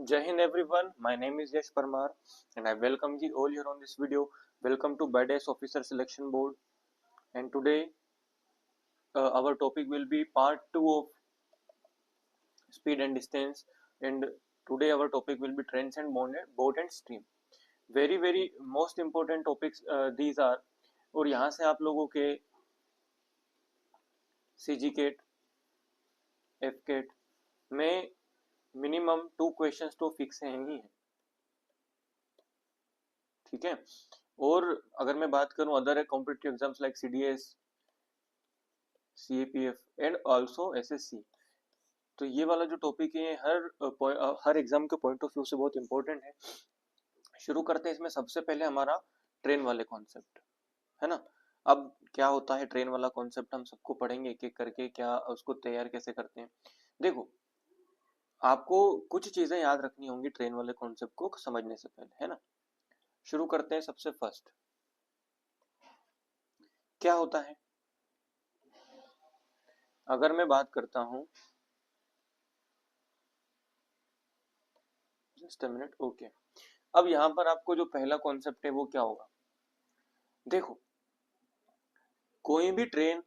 Jai Hind everyone, my name is Yash Parmar and I welcome you all here on this video. Welcome to Badass Officer Selection Board, and today our topic will be part 2 of speed and distance, and today our topic will be trends and boat and stream. Very most important topics these are. और यहाँ से आप लोगों के CG cat F cat में minimum 2 questions तो fix हैं ही हैं, ठीक है। और अगर मैं बात करूं other competitive exams like CDS, CAPF and also SSC, तो ये वाला जो टॉपिक है हर एग्जाम के पॉइंट ऑफ व्यू से बहुत इंपॉर्टेंट है। शुरू करते हैं इसमें सबसे पहले हमारा ट्रेन वाले कॉन्सेप्ट, है ना। अब क्या होता है ट्रेन वाला कॉन्सेप्ट, हम सबको पढ़ेंगे एक एक करके, क्या उसको तैयार कैसे करते हैं। देखो, आपको कुछ चीजें याद रखनी होंगी ट्रेन वाले कॉन्सेप्ट को समझने से पहले, है ना। शुरू करते हैं सबसे फर्स्ट, क्या होता है। अगर मैं बात करता हूं, जस्ट अ मिनट, ओके। अब यहां पर आपको जो पहला कॉन्सेप्ट है वो क्या होगा। देखो, कोई भी ट्रेन,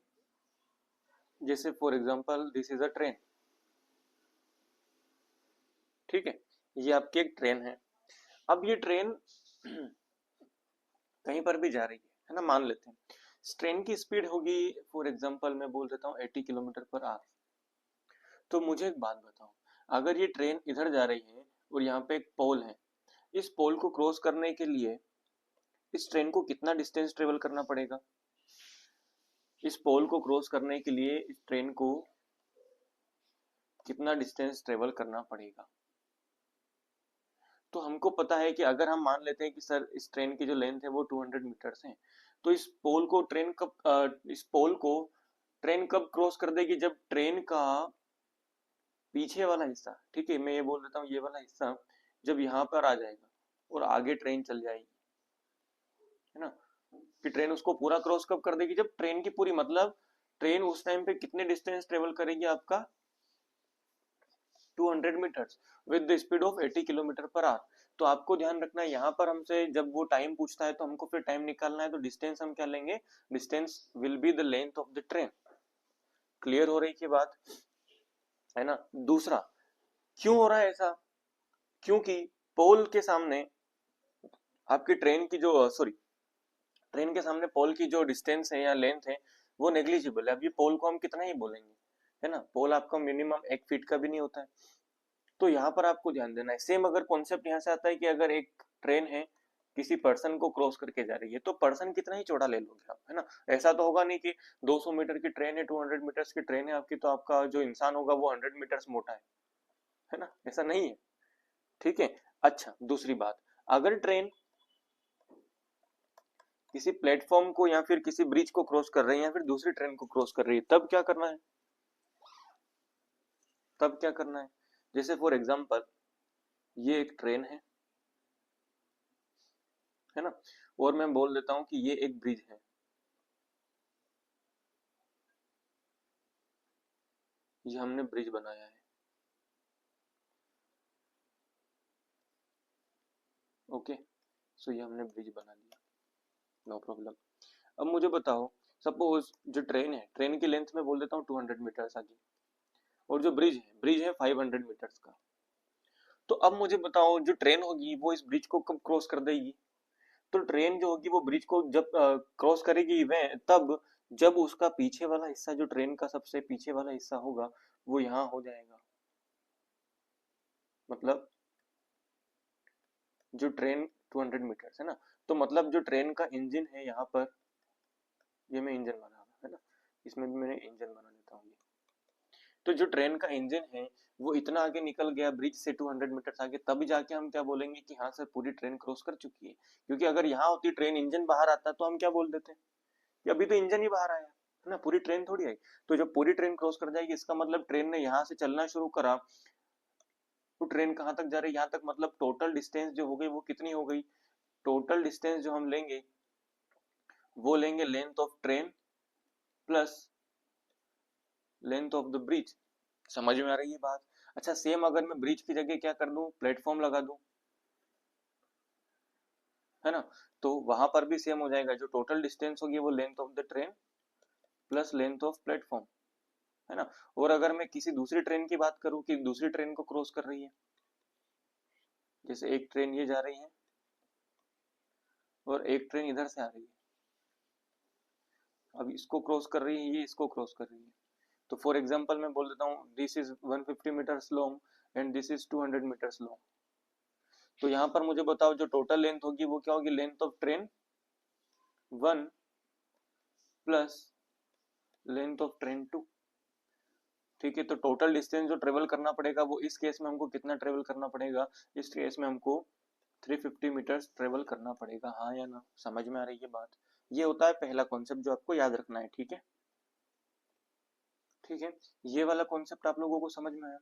जैसे for example this is a train, ठीक है, ये आपकी एक ट्रेन है। अब ये ट्रेन कहीं पर भी जा रही है ना, मान लेते हैं। ट्रेन की स्पीड होगी, फॉर एग्जांपल मैं बोल देता हूँ 80 किलोमीटर पर आवर। तो मुझे एक बात बताओ, अगर ये ट्रेन इधर जा रही है और यहाँ पे एक पोल है, इस पोल को क्रॉस करने के लिए इस ट्रेन को कितना डिस्टेंस ट्रेवल करना पड़ेगा। इस पोल को क्रॉस करने के लिए इस ट्रेन को कितना डिस्टेंस ट्रेवल करना पड़ेगा। तो हमको पता है कि अगर हम मान लेते हैं कि सर इस ट्रेन की जो लेंथ है वो 200 मीटर्स है, तो इस पोल को ट्रेन कब क्रॉस कर देगी, जब ट्रेन का पीछे वाला हिस्सा, ठीक है, मैं ये बोल देता हूँ ये वाला हिस्सा जब यहाँ पर आ जाएगा और आगे ट्रेन चल जाएगी, है ना। कि ट्रेन उसको पूरा क्रॉस कब कर देगी, जब ट्रेन की पूरी, मतलब ट्रेन उस टाइम पे कितने डिस्टेंस ट्रेवल करेगी आपका 200 metres with the speed of 80 kilometre per hour. तो आपको ध्यान रखना है, यहाँ पर हमसे जब वो टाइम पूछता है तो हमको फिर टाइम निकालना है, तो डिस्टेंस हम क्या लेंगे, distance will be the length of the train. Clear हो रही की बात, है ना। दूसरा, क्यों हो रहा है ऐसा, क्योंकि पोल के सामने आपकी ट्रेन की जो सॉरी ट्रेन के सामने पोल की जो डिस्टेंस है या लेंथ है वो नेग्लिजिबल है। अब ये पोल को हम कितना ही बोलेंगे, है ना, पोल आपका मिनिमम 1 फीट का भी नहीं होता है। तो यहाँ पर आपको ध्यान देना है। सेम अगर कॉन्सेप्ट यहाँ से आता है कि अगर एक ट्रेन है किसी पर्सन को क्रॉस करके जा रही है, तो पर्सन कितना ही चौड़ा ले लोगे आप, है ना। ऐसा तो होगा नहीं कि 200 मीटर की ट्रेन है, 200 मीटर्स की ट्रेन है आपकी, तो आपका जो इंसान होगा वो 100 मीटर्स मोटा है ना, ऐसा नहीं है, ठीक है। अच्छा, दूसरी बात, अगर ट्रेन किसी प्लेटफॉर्म को या फिर किसी ब्रिज को क्रॉस कर रही है या फिर दूसरी ट्रेन को क्रॉस कर रही है, तब क्या करना है, तब क्या करना है। जैसे फॉर एग्जांपल ये एक ट्रेन है ना, और मैं बोल देता हूं कि ये एक ब्रिज है, ये हमने ब्रिज बनाया है, ओके। सो ये हमने ब्रिज बना दिया, नो प्रॉब्लम। अब मुझे बताओ, सपोज जो ट्रेन है, ट्रेन की लेंथ में बोल देता हूँ 200 मीटर्स आगे, और जो ब्रिज है 500 मीटर्स का। तो अब मुझे बताओ, जो ट्रेन होगी वो इस ब्रिज को कब क्रॉस कर देगी। तो ट्रेन जो होगी वो ब्रिज को जब क्रॉस करेगी वह तब जब उसका पीछे वाला हिस्सा, जो ट्रेन का सबसे पीछे वाला हिस्सा होगा वो यहाँ हो जाएगा। मतलब जो ट्रेन 200 मीटर्स है ना, तो मतलब जो ट्रेन का इंजन है यहाँ पर, ये मैं इंजन बना रहा है ना, इसमें भी मैंने इंजन बना देता हूँ। तो जो ट्रेन का इंजन है वो इतना आगे निकल गया ब्रिज से 200 मीटर आगे, तब जाके हम क्या बोलेंगे कि हाँ सर पूरी ट्रेन क्रॉस कर चुकी है। क्योंकि अगर यहाँ होती ट्रेन, इंजन बाहर आता, तो हम क्या बोल देते कि अभी तो इंजन ही बाहर आया, है ना, पूरी ट्रेन थोड़ी आई। तो जब पूरी ट्रेन क्रॉस कर जाएगी, इसका मतलब ट्रेन ने यहाँ से चलना शुरू करा, तो ट्रेन कहाँ तक जा रही है, यहाँ तक, मतलब टोटल डिस्टेंस जो हो गई वो कितनी हो गई। टोटल डिस्टेंस जो हम लेंगे वो लेंगे length of train plus length of the bridge. समझ में आ रही है बात। अच्छा सेम अगर मैं ब्रिज की जगह क्या कर दूं, प्लेटफॉर्म लगा दूं, है ना, तो वहां पर भी सेम हो जाएगा, जो टोटल डिस्टेंस होगी वो length of the train plus length of platform, है ना। और अगर मैं किसी दूसरी ट्रेन की बात करूं कि दूसरी ट्रेन को क्रॉस कर रही है, जैसे एक ट्रेन ये जा रही है और एक ट्रेन इधर से आ रही है, अब इसको क्रॉस कर रही है, ये इसको क्रॉस कर रही है, तो फॉर एग्जांपल मैं बोल देता हूँ this is 150 metres long and this is 200 metres long. तो यहाँ पर मुझे बताओ जो टोटल लेंथ होगी वो क्या होगी, length of train 1 plus length of train 2। ठीक है, तो टोटल डिस्टेंस जो ट्रेवल करना पड़ेगा वो इस केस में हमको कितना ट्रेवल करना पड़ेगा, इस केस में हमको 350 मीटर्स ट्रेवल करना पड़ेगा, हाँ या ना, समझ में आ रही है बात। ये होता है पहला कॉन्सेप्ट जो आपको याद रखना है, ठीक है। ठीक है, ये वाला कॉन्सेप्ट आप लोगों को समझ में आया।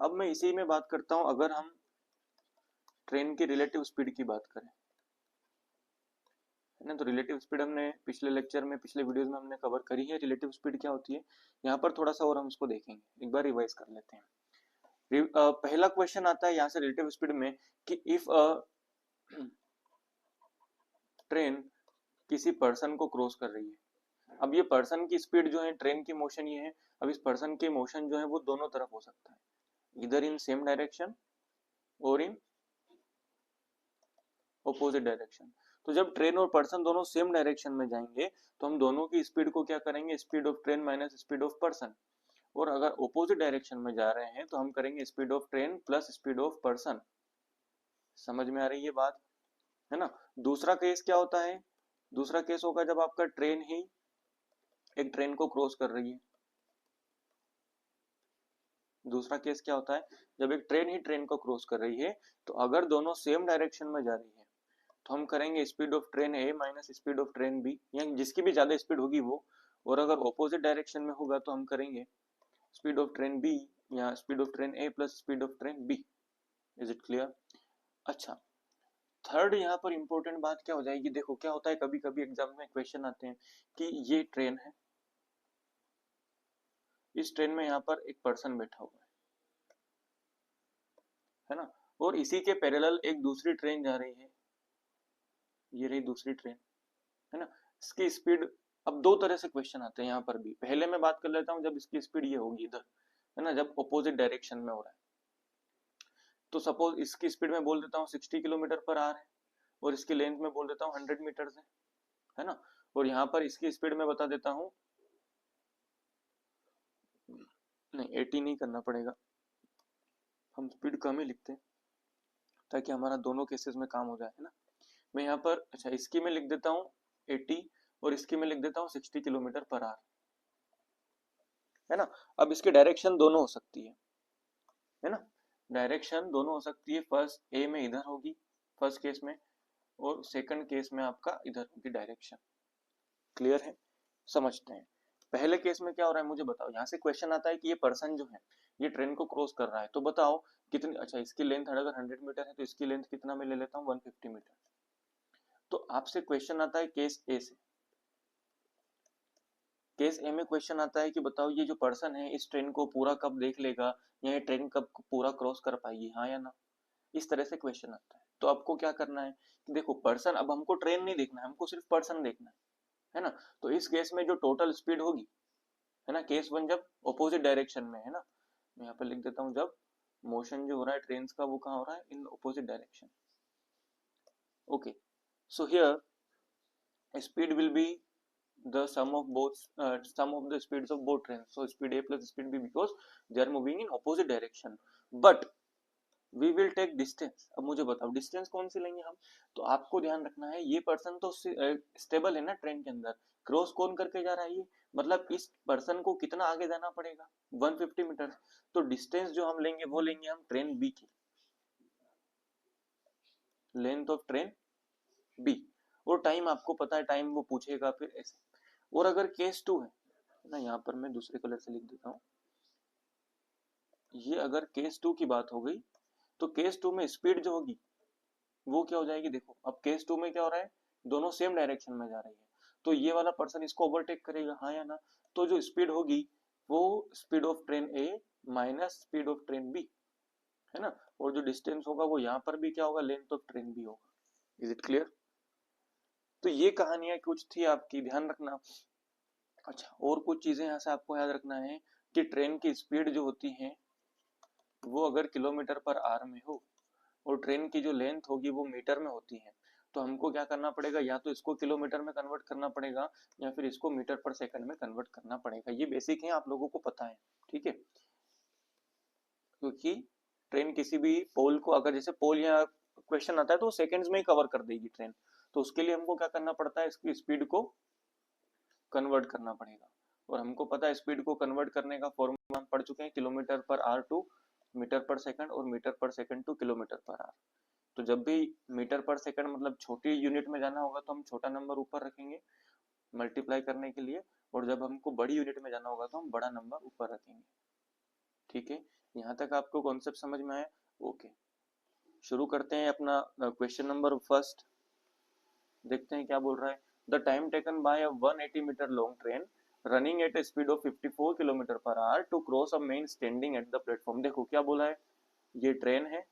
अब मैं इसी में बात करता हूं, अगर हम ट्रेन की रिलेटिव स्पीड की बात करें, है ना, तो रिलेटिव स्पीड हमने पिछले लेक्चर में, पिछले वीडियोस में हमने कवर करी है, रिलेटिव स्पीड क्या होती है। यहाँ पर थोड़ा सा और हम इसको देखेंगे, एक बार रिवाइज कर लेते हैं। पहला क्वेश्चन आता है यहाँ से रिलेटिव स्पीड में कि इफ अ ट्रेन किसी पर्सन को क्रॉस कर रही है, अब ये पर्सन की स्पीड जो है, ट्रेन की मोशन ये है, अब इस पर्सन की मोशन जो है वो दोनों तरफ हो सकता है, इधर इन सेम डायरेक्शन और इन ऑपोजिट डायरेक्शन। तो जब ट्रेन और पर्सन दोनों सेम डायरेक्शन में जाएंगे तो हम दोनों की स्पीड को क्या करेंगे, speed of train minus speed of person. और अगर ऑपोजिट डायरेक्शन में जा रहे हैं तो हम करेंगे speed of train plus speed of person. समझ में आ रही है बात, है ना। दूसरा केस क्या होता है, दूसरा केस होगा जब आपका ट्रेन ही एक ट्रेन को क्रॉस कर रही है। दूसरा केस क्या होता है, जब एक ट्रेन ही ट्रेन को क्रॉस कर रही है, तो अगर दोनों सेम डायरेक्शन में जा रही है तो हम करेंगे speed of train A minus speed of train B, यानी जिसकी भी ज्यादा स्पीड होगी वो। और अगर ऑपोजिट डायरेक्शन में होगा तो हम करेंगे स्पीड ऑफ ट्रेन बी या speed of train A plus speed of train B. Is it clear. अच्छा, थर्ड यहाँ पर इंपॉर्टेंट बात क्या हो जाएगी, देखो क्या होता है, कभी कभी एग्जाम में क्वेश्चन आते हैं कि ये ट्रेन इस ट्रेन में यहाँ पर एक पर्सन बैठा हुआ है ना, और इसी के पैरेलल एक दूसरी ट्रेन जा रही है, ये रही दूसरी ट्रेन, है ना। इसकी स्पीड, अब दो तरह से क्वेश्चन आते हैं यहाँ पर भी, पहले मैं बात कर लेता हूँ जब इसकी स्पीड ये होगी इधर, है ना, जब ऑपोजिट डायरेक्शन में हो रहा है, तो सपोज इसकी स्पीड में बोल देता हूँ 60 किलोमीटर पर आवर है और इसकी लेंथ में बोल देता हूँ 100 मीटर्स है ना। और यहाँ पर इसकी स्पीड में बता देता हूँ, नहीं 80 नहीं करना पड़ेगा, हम स्पीड कम ही लिखते हैं ताकि हमारा दोनों केसेस में काम हो जाए, है ना। मैं यहाँ पर, अच्छा इसकी मैं लिख देता हूँ 80 और इसकी मैं लिख देता हूँ 60 किलोमीटर पर आवर, है ना। अब इसकी डायरेक्शन दोनों हो सकती है ना, डायरेक्शन दोनों हो सकती है, फर्स्ट ए में इधर होगी फर्स्ट केस में, और सेकंड केस में आपका इधर होगी डायरेक्शन। क्लियर है, समझते हैं। पहले केस में क्या हो रहा है मुझे बताओ, यहाँ से क्वेश्चन आता है कि ये पर्सन जो है ये ट्रेन को क्रॉस कर रहा है, तो बताओ कितनी, अच्छा इसकी लेंथ अगर 100 मीटर है तो इसकी लेंथ कितना मैं ले लेता हूँ 150 मीटर। तो आपसे क्वेश्चन आता है केस ए से, केस ए में क्वेश्चन आता है कि बताओ ये जो पर्सन है इस ट्रेन को पूरा कब देख लेगा, या ये ट्रेन कब पूरा क्रॉस कर पाएगी, हाँ या ना। इस तरह से क्वेश्चन आता है, तो आपको क्या करना है कि देखो पर्सन, अब हमको ट्रेन नहीं देखना है, हमको सिर्फ पर्सन देखना है ना। तो इस केस में जो टोटल स्पीड होगी, है ना, केस वन जब ऑपोजिट डायरेक्शन में है ना, मैं यहाँ पे लिख देता हूँ जब मोशन जो हो रहा है ट्रेन का वो कहाँ हो रहा है, इन opposite direction. Okay, so here speed will be the sum of both sum of the speeds of both trains, so speed a plus speed b because they are moving in opposite direction, but we will take distance। अब मुझे बताओ distance कौन सी लेंगे हम, तो आपको ध्यान रखना है ये पर्सन तो स्टेबल है ना ट्रेन के अंदर, क्रॉस कौन करके जा रहा है ये, मतलब इस पर्सन को कितना आगे जाना पड़ेगा 150 मीटर, तो डिस्टेंस जो हम लेंगे वो लेंगे हम ट्रेन बी की, लेंथ ऑफ ट्रेन बी, और टाइम आपको पता है, टाइम वो पूछेगा फिर ऐसे। और अगर केस टू है ना, यहाँ पर मैं दूसरे कलर से लिख देता हूँ, ये अगर केस टू की बात हो गई तो केस टू में स्पीड जो होगी वो क्या हो जाएगी, देखो अब केस टू में क्या हो रहा है, दोनों सेम डायरेक्शन में जा रही है, तो ये वाला पर्सन इसको ओवरटेक करेगा, हाँ या ना। तो जो स्पीड होगी वो speed of train A minus speed of train B, है ना, और जो डिस्टेंस होगा वो यहाँ पर भी क्या होगा, लेंथ ऑफ ट्रेन भी होगा। Is it clear? तो ये कहानियां कुछ थी आपकी, ध्यान रखना। अच्छा, और कुछ चीजें यहाँ से आपको याद रखना है कि ट्रेन की स्पीड जो होती है वो अगर किलोमीटर पर आवर में हो और ट्रेन की जो लेंथ होगी वो मीटर में होती है, तो हमको क्या करना पड़ेगा, या तो इसको किलोमीटर में कन्वर्ट करना पड़ेगा या फिर इसको मीटर पर सेकंड में कन्वर्ट करना पड़ेगा। ये बेसिक है, आप लोगों को पता है, ठीक है। क्योंकि ट्रेन किसी भी पोल को, अगर जैसे पोल या क्वेश्चन आता है तो सेकंड्स में ही कवर कर देगी ट्रेन, तो उसके लिए हमको क्या करना पड़ता है, इसकी स्पीड को कन्वर्ट करना पड़ेगा। और हमको पता है स्पीड को कन्वर्ट करने का फॉर्मूला हम पढ़ चुके हैं, kilometre per hour to metre per second और metre per second to kilometre per hour. तो जब भी मीटर पर सेकंड मतलब छोटी यूनिट में जाना होगा तो हम छोटा नंबर ऊपर रखेंगे मल्टीप्लाई करने के लिए, और जब हमको बड़ी यूनिट में जाना होगा तो हम बड़ा नंबर ऊपर रखेंगे, ठीक है। यहाँ तक आपको कॉन्सेप्ट समझ में आया? ओके, शुरू करते हैं अपना क्वेश्चन नंबर फर्स्ट। देखते हैं क्या बोल रहा है। The time taken by a 180 metre long train running at a speed of 54 kilometre per hour to cross a man standing at the platform. देखो क्या बोला है, ये ट्रेन है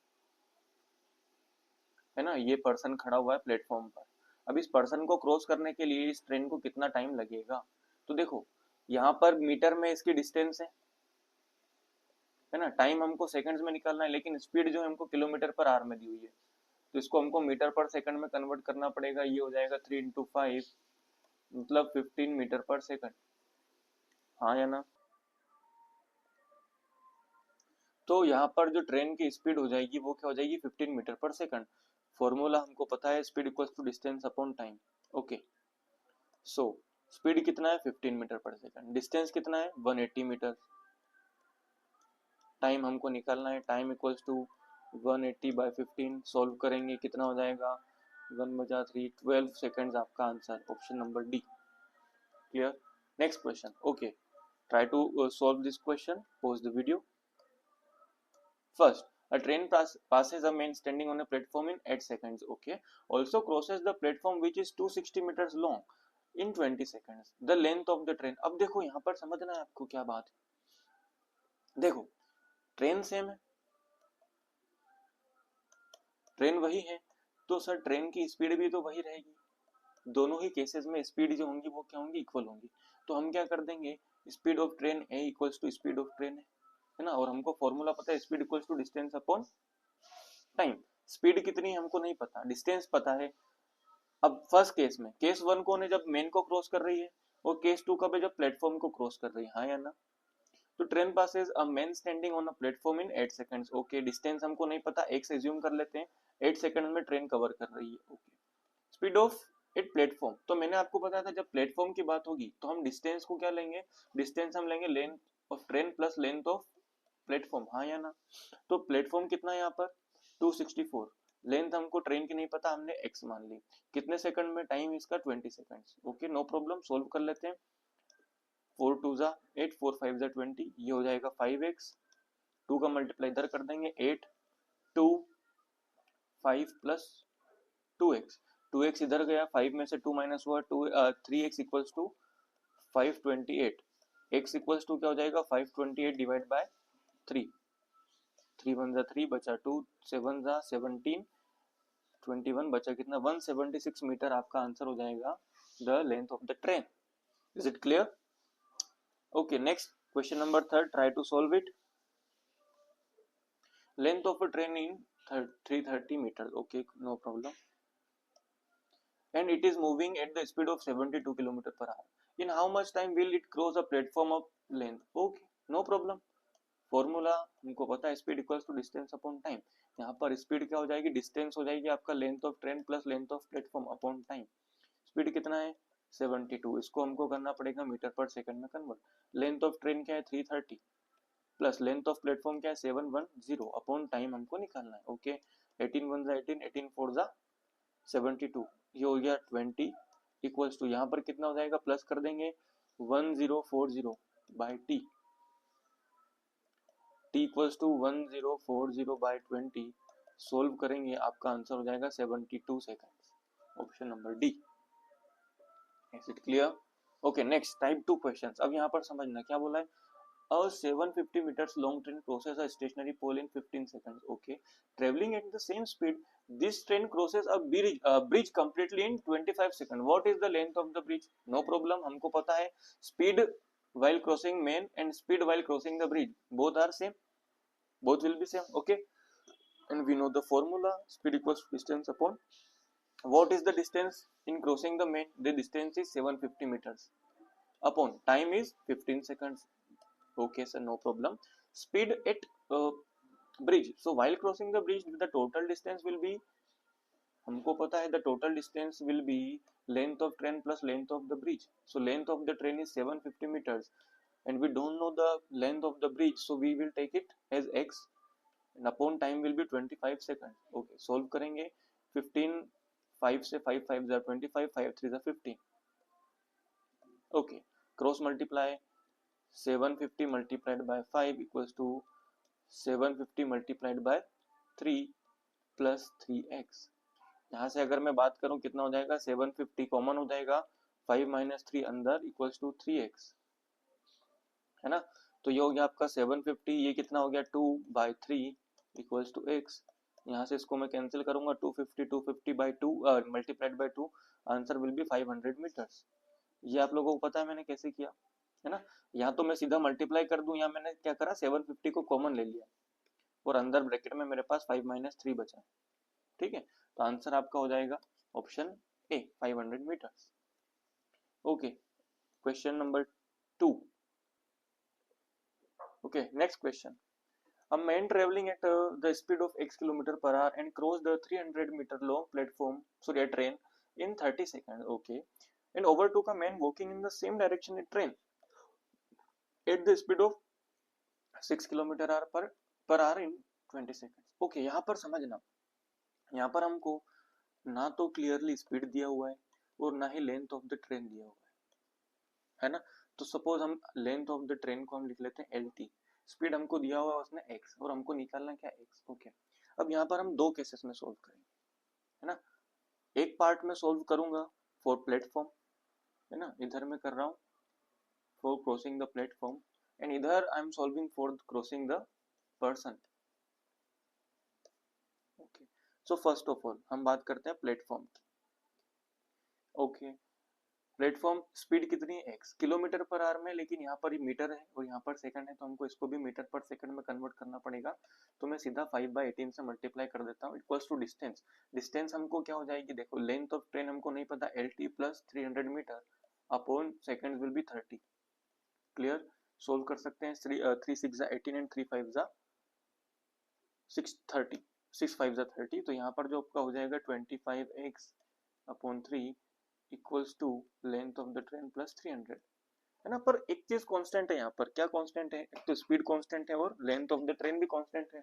ना, ये पर्सन खड़ा हुआ है प्लेटफॉर्म पर। अब इस पर्सन को क्रॉस करने के लिए इस ट्रेन को कितना टाइम लगेगा, तो देखो यहाँ पर मीटर में इसकी डिस्टेंस है ना, टाइम हमको सेकंड्स में निकालना है, लेकिन स्पीड जो है हमको किलोमीटर पर आवर में दी हुई है, तो इसको हमको मीटर पर सेकंड में कन्वर्ट करना पड़ेगा। ये हो जाएगा 3 इंटू 5 मतलब 15 मीटर पर सेकंड, हाँ या ना। तो यहाँ पर जो ट्रेन की स्पीड हो जाएगी वो क्या हो जाएगी, 15 मीटर पर सेकंड। फॉर्मूला हमको पता है, speed equals to distance upon time. Okay, so speed कितना है 15 मीटर पर सेकंड, डिस्टेंस कितना है 180 मीटर, टाइम हमको निकालना है, time equals to 180 by 15। Solve करेंगे कितना हो जाएगा, 1 बजा 3, 12 सेकंड्स आपका answer, option number D. Clear? Next question. Okay, try to solve this question, pause the video. First, a train passes a man standing on a platform in 8 seconds. Okay, also crosses the platform which is 260 meters long in 20 seconds. The length of the train. अब देखो यहाँ पर समझना है आपको क्या बात है। देखो ट्रेन सेम है, ट्रेन वही है, तो सर ट्रेन की स्पीड भी तो वही रहेगी। दोनों ही केसेस में स्पीड जो होंगी वो क्या होंगी, इक्वल होंगी। तो हम क्या कर देंगे, speed of train A equals to speed of train है ना, और हमको फॉर्मूला पता है, speed equals to distance upon time. Speed कितनी हमको नहीं पता, डिस्टेंस पता है। अब फर्स्ट केस में, केस वन कौन है, जब मेन को क्रॉस कर रही है, और केस टू कब है, जब प्लेटफॉर्म को क्रॉस कर रही है, हाँ या ना। तो train passes a man standing on a platform in 8 seconds. Okay, distance हमको नहीं पता, एक से एज्यूम कर लेते हैं, 8 सेकंड में ट्रेन कवर कर रही है। Okay, speed of it platform, तो मैंने आपको बताया था जब प्लेटफॉर्म की बात होगी तो हम डिस्टेंस को क्या लेंगे, डिस्टेंस हम लेंगे length of train plus length of platform, हाँ या ना। तो प्लेटफॉर्म कितना है यहाँ पर 264, लेंथ हमको ट्रेन की नहीं पता, हमने x मान ली, कितने सेकंड में, टाइम इसका 20 seconds. Okay, no problem, solve कर लेते हैं। 4 2 जा 8, 4 5 जा 20, ये हो जाएगा 5x, 2 का मल्टीप्लाई इधर कर देंगे 8 2 5 प्लस 2x, 2x इधर गया, 5 में से 2 माइनस हुआ 2 3x equals to 528, x equals to क्या हो जाएगा 528 डिवाइड बाय 3, 3 1 जा 3 बचा 2 7 जा 17, 21 बचा कितना 176 मीटर, आपका आंसर हो जाएगा the length of the train. Is it clear? Okay, next question number third, try to solve it. Length of a train in 330 metre. Okay, no problem, and it is moving at the speed of 72 km per hour. In how much time will it cross a platform of length? Okay, no problem. Formula हमको पता है, speed equals to distance upon time. यहाँ पर speed क्या हो जाएगी, distance हो जाएगी आपका length of train plus length of platform upon time. Speed कितना है 72, इसको हमको करना पड़ेगा मीटर पर सेकंड में कन्वर्ट। लेंथ ऑफ ट्रेन क्या है 330 प्लस लेंथ ऑफ प्लेटफॉर्म क्या है 710 अपॉन टाइम हमको निकालना है। ओके, 18 1 18, 18 4 72, ये हो गया 20 इक्वल्स टू, यहाँ पर कितना हो जाएगा, प्लस कर देंगे 1040 by T, T equals to 1040 by 20, solve करेंगे आपका आंसर हो जाएगा 72 seconds, option number D. Is it clear? Okay, next type 2 questions. अब यहाँ पर समझना क्या बोला है, A 750 meters long train crosses a stationary pole in 15 seconds. Okay, traveling at the same speed, this train crosses a bridge completely in 25 seconds. What is the length of the bridge? No problem, हमको पता है speed while crossing main and speed while crossing the bridge, both are same, both will be same. Okay, and we know the formula, speed equals distance upon what is the distance in crossing the main? The distance is 750 meters upon time is 15 seconds. Okay sir, no problem. Speed at bridge, so while crossing the bridge the total distance will be, हमको पता है the total distance will be length of train plus length of the bridge. So length of the train is 750 meters and we don't know the length of the bridge, so we will take it as x and upon time will be 25 seconds. Okay, solve करेंगे 15 5 से 5 5 are 25, 5 3 are 15. Okay, cross multiply 750 multiplied by 5 equals to 750 multiplied by 3 plus 3x. यहाँ से अगर मैं बात करूं कितना हो जाएगा, 750 कॉमन हो जाएगा, 5 माइनस 3 अंदर इक्वल्स टू 3x, है ना. तो ये हो गया आपका 750, ये कितना हो गया 2 बाई 3 इक्वल्स टू x. यहाँ से इसको मैं कैंसिल करूंगा, 250 by 2 multiplied by 2, answer will be 500 metres. ये आप लोगों को पता है मैंने कैसे किया, है ना. यहाँ तो मैं सीधा मल्टीप्लाई कर दूं, यहाँ मैंने क्या करा 750 को कॉमन ले लिया और अंदर ब्रैकेट में मेरे पास 5 माइनस 3 बचा. ठीक है, तो आंसर आपका हो जाएगा option A 500 metres. Okay, question number 2. Okay, next question. A man traveling at the speed of x km per hour and crossed the 300 meter long platform, sorry, a train in 30 seconds. Okay, and overtook a man walking in the same direction in train at the speed of 6 km per hour in 20 seconds. Okay, यहाँ पर समझना, यहाँ पर हमको ना तो clearly speed दिया हुआ है और ना ही लेंथ ऑफ द ट्रेन दिया हुआ है ना. तो सपोज हम लेंथ ऑफ द ट्रेन को हम लिख लेते हैं LT, स्पीड हमको दिया हुआ है उसने x और हमको निकालना क्या x. ओके, अब यहाँ पर हम दो केसेस में सोल्व करेंगे, है ना. एक पार्ट में सोल्व करूंगा फॉर प्लेटफॉर्म, है ना, इधर मैं कर रहा हूँ for crossing the platform and इधर I am solving for crossing the person. Okay, so first of all हम बात करते हैं प्लेटफॉर्म की. ओके, प्लेटफॉर्म स्पीड कितनी है x, किलोमीटर पर आवर में, लेकिन यहाँ पर मीटर है और यहाँ पर सेकंड है, तो हमको इसको भी मीटर पर सेकंड में कन्वर्ट करना पड़ेगा. तो मैं सीधा 5/18 से मल्टीप्लाई कर देता हूँ इक्वल्स टू डिस्टेंस. डिस्टेंस हमको क्या हो जाएगी, देखो लेंथ ऑफ ट्रेन हमको नहीं पता, LT plus 300 metre upon second will be 30. Clear, solve कर सकते हैं. 3 6 जा 18 एंड 3 5 जा 630, 6 5 जा 30. तो यहाँ पर जो आपका हो जाएगा 25x upon 3 equals to length of the train plus 300, है ना. पर एक चीज कांस्टेंट है यहाँ पर, क्या कांस्टेंट है, एक तो स्पीड कांस्टेंट है और लेंथ ऑफ द ट्रेन भी कांस्टेंट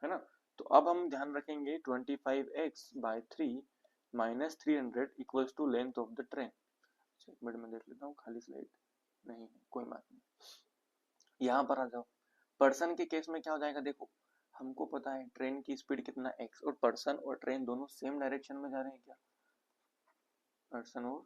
है ना. तो अब हम ध्यान रखेंगे 25x by 3 minus 300 equals to length of the train. एक मिनट में देख लेता हूँ, खाली स्लाइड नहीं है, कोई बात नहीं. यहाँ पर आ जाओ, पर्सन के केस में क्या हो जाएगा, देखो हमको पता है ट्रेन की स्पीड कितना x और पर्सन और ट्रेन दोनों सेम डायरेक्शन में जा रहे हैं क्या, पर्सन और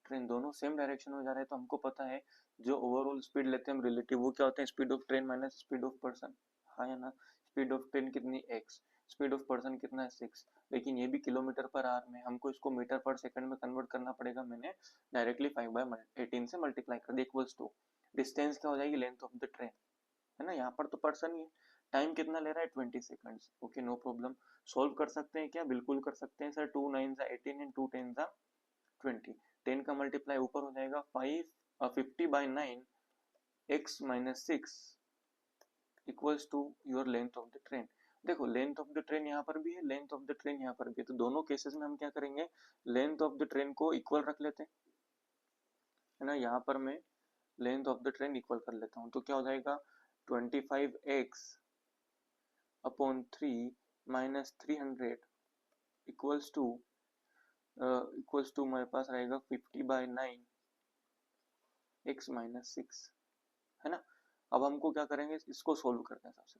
ट्रेन दोनों सेम डायरेक्शन में जा रहे हैं. तो हमको पता है जो ओवरऑल स्पीड लेते हैं हम रिलेटिव, वो क्या होते हैं, speed of train minus speed of person. हाँ या ना, स्पीड ऑफ ट्रेन कितनी x, स्पीड ऑफ पर्सन कितना है 6, लेकिन ये भी किलोमीटर पर आवर में, हमको इसको मीटर पर सेकंड में कन्वर्ट करना पड़ेगा. मैंने डायरेक्टली 5/18 से मल्टीप्लाई कर दिया इक्वल्स टू डिस्टेंस क्या हो जाएगी, लेंथ ऑफ द ट्रेन, है ना. यहाँ पर तो पर्सन ही है, टाइम कितना ले रहा है 20 seconds. Okay, no problem. Solve कर सकते हैं क्या, बिल्कुल कर सकते हैं सर. 2 9 जा 18 एंड 2 10 जा 20, 10 का मल्टीप्लाई ऊपर हो जाएगा 50/9 x minus 6 equals to your length of the train. देखो लेंथ ऑफ द ट्रेन यहाँ पर भी है, लेंथ ऑफ द ट्रेन यहाँ पर भी है, तो दोनों केसेस में हम क्या करेंगे, लेंथ ऑफ द ट्रेन को इक्वल रख लेते हैं, है ना. यहाँ पर मैं length of the train equal कर लेता हूँ, तो क्या हो जाएगा 25x upon 3 minus 300 equals to मेरे पास रहेगा 50/9 x माइनस 6, है ना. अब हमको क्या करेंगे, इसको सोल्व करते हैं सबसे.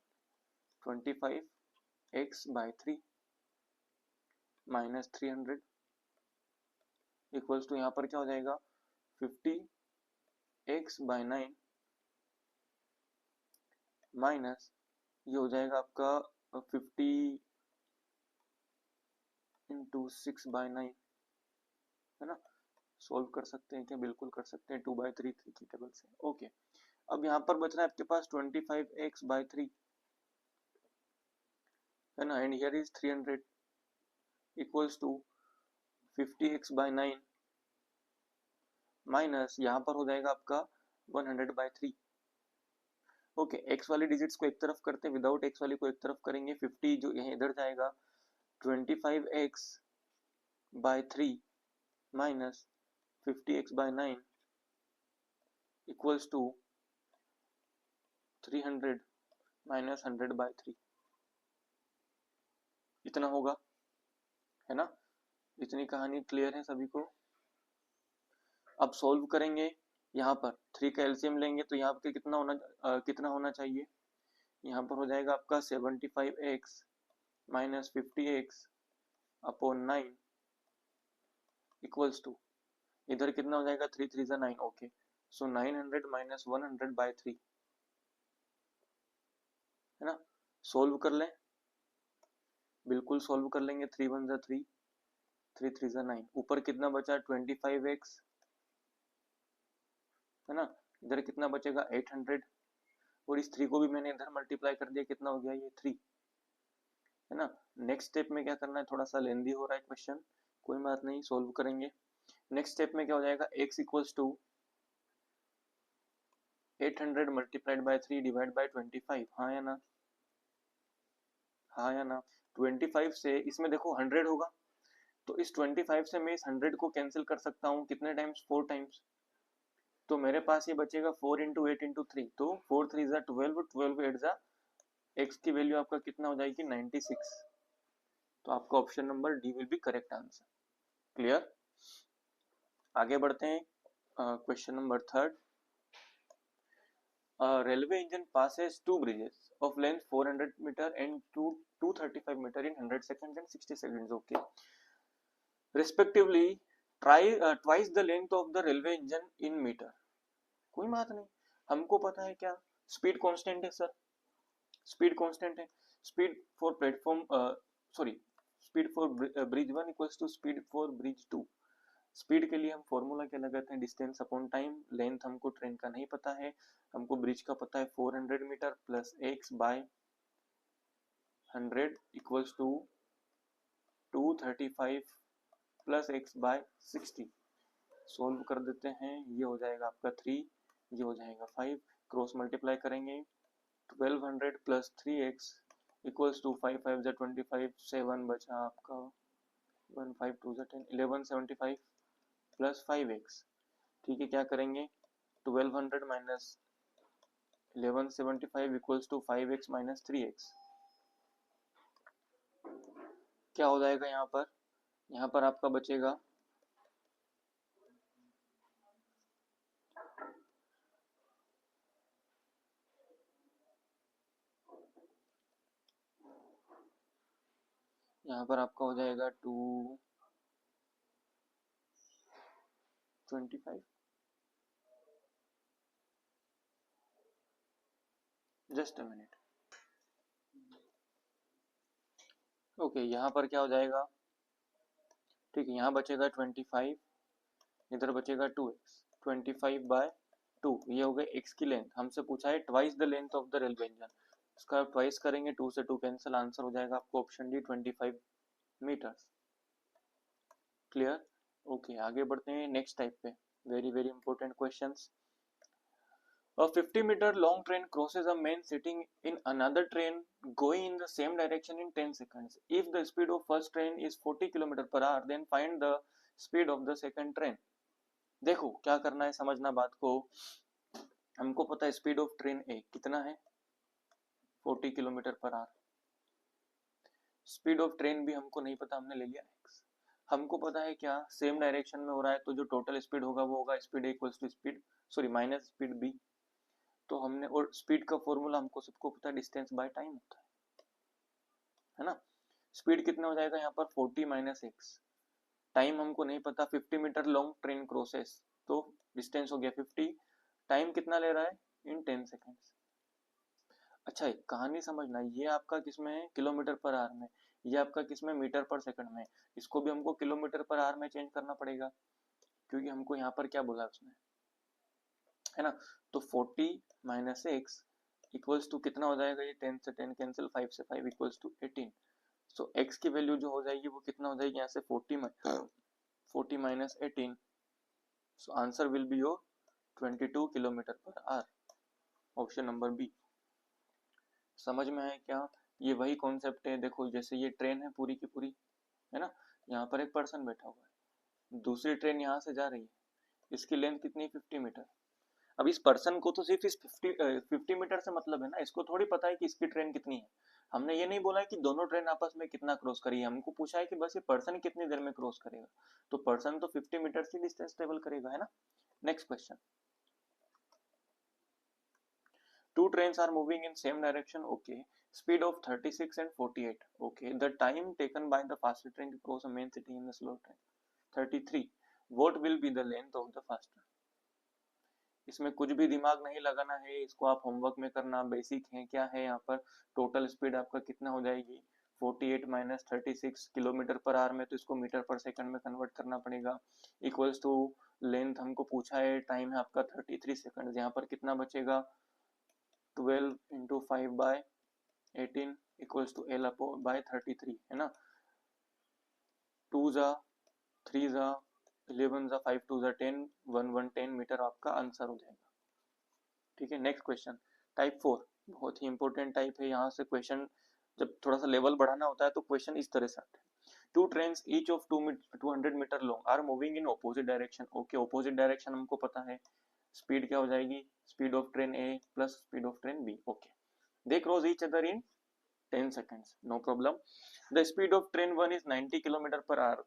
25x/3 माइनस 300 इक्वल्स टू यहाँ पर क्या हो जाएगा 50 एक्स बाय 9 माइनस ये हो जाएगा आपका 50 इंटू 6/9, है ना। सॉल्व कर सकते हैं क्या? बिल्कुल कर सकते हैं, 2/3 3 की टेबल से। ओके, अब यहाँ पर बच रहा है आपके पास 25x/3, है ना, and here is 300 equals to 50x/9 minus यहाँ पर हो जाएगा आपका 100/3। ओके, x वाली डिजिट्स को एक तरफ करते हैं, विदाउट x वाली को एक तरफ करेंगे। 50 जो यहाँ इधर जाएगा, 25x/3 minus 50x/9 equals to 300 minus 100/3, इतना होगा, है ना। इतनी कहानी क्लियर है सभी को। अब सॉल्व करेंगे, यहाँ पर 3 का एलसीएम लेंगे तो यहाँ पर कितना होना चाहिए। यहाँ पर हो जाएगा आपका 75x minus 50x upon 9 equals to, इधर कितना हो जाएगा, 3 3 9। ओके, सो 900 माइनस 100/3, है ना। सोल्व कर लें, बिल्कुल सोल्व कर लेंगे। 3 1 3, 3 3 9, ऊपर कितना बचा, 25x, है ना। इधर कितना बचेगा, 800, और इस 3 को भी मैंने इधर मल्टीप्लाई कर दिया, कितना हो गया ये 3, है ना। नेक्स्ट स्टेप में क्या करना है, थोड़ा सा लेंदी हो रहा है क्वेश्चन, कोई बात नहीं, सोल्व करेंगे। नेक्स्ट स्टेप में क्या हो जाएगा, x equals to 800 multiplied by 3 divide by 25, हाँ या ना, हाँ या ना। 25 से इसमें देखो 100 होगा, तो इस 25 से मैं इस 100 को कैंसिल कर सकता हूँ, कितने टाइम्स, 4 टाइम्स। तो मेरे पास ये बचेगा 4 इंटू 8 इंटू 3, तो 4 3 जा 12, 12 8 जा, x की वैल्यू आपका कितना हो जाएगी, 96। तो आपका option number D will be correct answer. Clear, आगे बढ़ते हैं। Question number 3। Railway engine passes two bridges of length 400 meter and 235 meter in 100 seconds and 60 seconds. Okay, respectively, twice the length of the railway engine in meter. कोई बात नहीं, हमको पता है क्या, स्पीड कांस्टेंट है सर, स्पीड कांस्टेंट है। Speed for platform, sorry, speed for bridge 1 equals to speed for bridge 2। Speed के लिए हम फॉर्मूला क्या लगाते हैं, डिस्टेंस अपॉन टाइम। लेंथ हमको ट्रेन का नहीं पता है, हमको ब्रिज का पता है 400 metre plus x by 100 equals to 235 plus x by 60। Solve कर देते हैं, ये हो जाएगा आपका 3, ये हो जाएगा 5, क्रॉस मल्टीप्लाई करेंगे, 1200 प्लस 3x इक्वल्स टू 5 5 जा 25, 7 बचा आपका 1 5 2 जा 10, 1175 प्लस 5x। ठीक है, क्या करेंगे, 1200 minus 1175 equals to 5x minus 3x, क्या हो जाएगा यहाँ पर, यहाँ पर आपका बचेगा यहाँ पर आपका हो जाएगा 225, जस्ट अ मिनट। ओके, यहाँ पर क्या हो जाएगा, ठीक है, यहाँ बचेगा 25, इधर बचेगा 2x, 25/2, ये हो गया x की लेंथ। हमसे पूछा है twice the length of the railway engine, इसका ट्वाइस करेंगे, 2 से 2 कैंसिल, आंसर हो जाएगा आपको option D 25 metres. Clear, okay, आगे बढ़ते हैं नेक्स्ट टाइप पे, very very important questions. A 50-meter long train crosses a man sitting in another train going in the same direction in 10 seconds. If the speed of first train is 40 km per hour, then find the speed of the second train. देखो क्या करना है, समझना बात को। हमको पता है स्पीड ऑफ ट्रेन ए कितना है, 40 kilometre per our. Speed of train भी हमको नहीं पता, हमने ले लिया x। हमको पता है क्या, सेम डायरेक्शन में हो रहा है, तो जो टोटल स्पीड होगा वो होगा speed a equals to speed, sorry, minus speed b। तो हमने, और स्पीड का फॉर्मूला हमको सबको पता है, डिस्टेंस बाय टाइम होता है ना। स्पीड कितना हो जाएगा यहाँ पर, 40 माइनस x, टाइम हमको नहीं पता, 50 मीटर लॉन्ग ट्रेन क्रॉसेस, तो डिस्टेंस हो गया 50, टाइम कितना ले रहा है, इन 10 सेकेंड्स। अच्छा एक कहानी समझना, ये आपका किसमें है, किलोमीटर पर आवर में, ये आपका किसमें, मीटर पर सेकंड में। इसको भी हमको किलोमीटर पर आवर में चेंज करना पड़ेगा, क्योंकि हमको यहाँ पर क्या बोला उसने, है ना। तो 40 माइनस एक्स इक्वल्स टू कितना हो जाएगा, ये 10 से 10 कैंसिल, 5 से 5 इक्वल्स टू 18। सो एक्स की वैल्यू जो हो जाएगी वो कितना हो जाएगी, यहाँ से 40 minus 18, so answer will be your 22 kilometre per hour, option number B. समझ में आया क्या, ये वही कॉन्सेप्ट है। देखो जैसे ये ट्रेन है पूरी की पूरी, है ना, यहाँ पर एक पर्सन बैठा हुआ है, दूसरी ट्रेन यहाँ से जा रही है, इसकी लेंथ कितनी, 50 मीटर। अब इस पर्सन को तो सिर्फ इस 50 मीटर से मतलब है ना, इसको थोड़ी पता है कि इसकी ट्रेन कितनी है। हमने ये नहीं बोला है कि दोनों ट्रेन आपस में कितना क्रॉस करी है, हमको पूछा है कि बस ये पर्सन कितनी देर में क्रॉस करेगा, तो पर्सन तो 50 मीटर की डिस्टेंस ट्रेवल करेगा, है ना। Next question, two trains are moving in same direction, okay, speed of 36 and 48, okay, the time taken by the faster train to cross a main city in the slow train 33, what will be the length of the faster। इसमें कुछ भी दिमाग नहीं लगाना है, इसको आप homework में करना, बेसिक है क्या है यहाँ पर, टोटल स्पीड आपका कितना हो जाएगी, 48 माइनस 36 किलोमीटर पर आवर में, तो इसको मीटर पर सेकंड में कन्वर्ट करना पड़ेगा, इक्वल्स टू लेंथ हमको पूछा है, टाइम है आपका 33 सेकंड, यहाँ पर कितना बचेगा, 12 into 5 by 18 equals to L upon by 33, है ना। 2 जा 3 जा 11 जा 5 2 जा 10 1 1 10 मीटर आपका आंसर हो जाएगा। ठीक है, नेक्स्ट क्वेश्चन टाइप 4, बहुत ही इंपॉर्टेंट टाइप है। यहाँ से क्वेश्चन जब थोड़ा सा लेवल बढ़ाना होता है तो क्वेश्चन इस तरह से आते हैं। Two trains each of 200 metre long are moving in opposite direction, okay, opposite direction हमको पता है, स्पीड क्या हो जाएगी, speed of train A plus speed of train B, okay, they cross each other in 10 seconds, no problem। the speed of train 1 is 90 km per hour,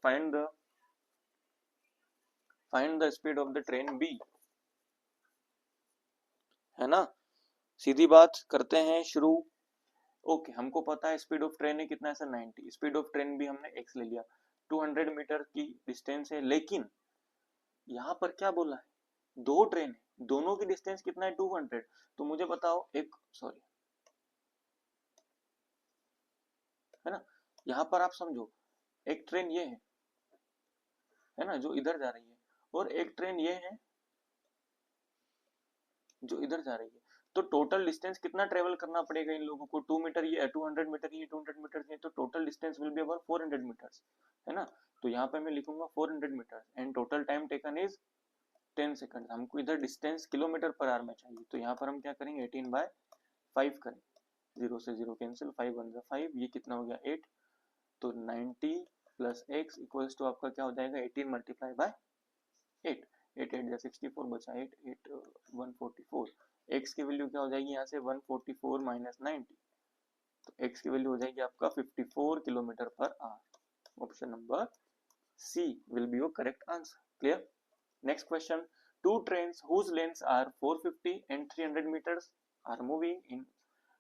find the speed of the train b, है ना। सीधी बात करते हैं शुरू, okay, हमको पता है speed of train है कितना है सर, 90, स्पीड ऑफ ट्रेन भी हमने x ले लिया, 200 मीटर की डिस्टेंस है, लेकिन यहाँ पर क्या बोला है, दो ट्रेन है, दोनों की डिस्टेंस कितना है, 200, तो मुझे बताओ एक, सॉरी, है ना, यहाँ पर आप समझो, एक ट्रेन ये है ना, जो इधर जा रही है, और एक ट्रेन ये है जो इधर जा रही है, तो टोटल डिस्टेंस कितना ट्रेवल करना पड़ेगा इन लोगों को, 2 मीटर ये 200 मीटर ये 200 मीटर ये, तो total distance will be about 400 metres, है ना। तो यहाँ पे मैं लिखूंगा 400 metre and total time taken is 10 second. हमको इधर डिस्टेंस किलोमीटर पर आवर में चाहिए, तो यहाँ पर हम क्या करेंगे, 18 बाय 5 करें, 0 से 0 कैंसिल, 5 1 जा 5, ये कितना हो गया 8, तो 90 प्लस x इक्वल्स टू आपका क्या हो जाएगा, 18 मल्टीप्लाई बाय 8, 8 8 जा 64 बचा 8 8 144, x की वैल्यू क्या हो जाएगी यहाँ से 144 माइनस 90, तो x की वैल्यू हो जाएगी आपका 54 kilometre per hour, option number C will be your correct answer. Clear, next question, two trains whose lengths are 450 and 300 meters are moving in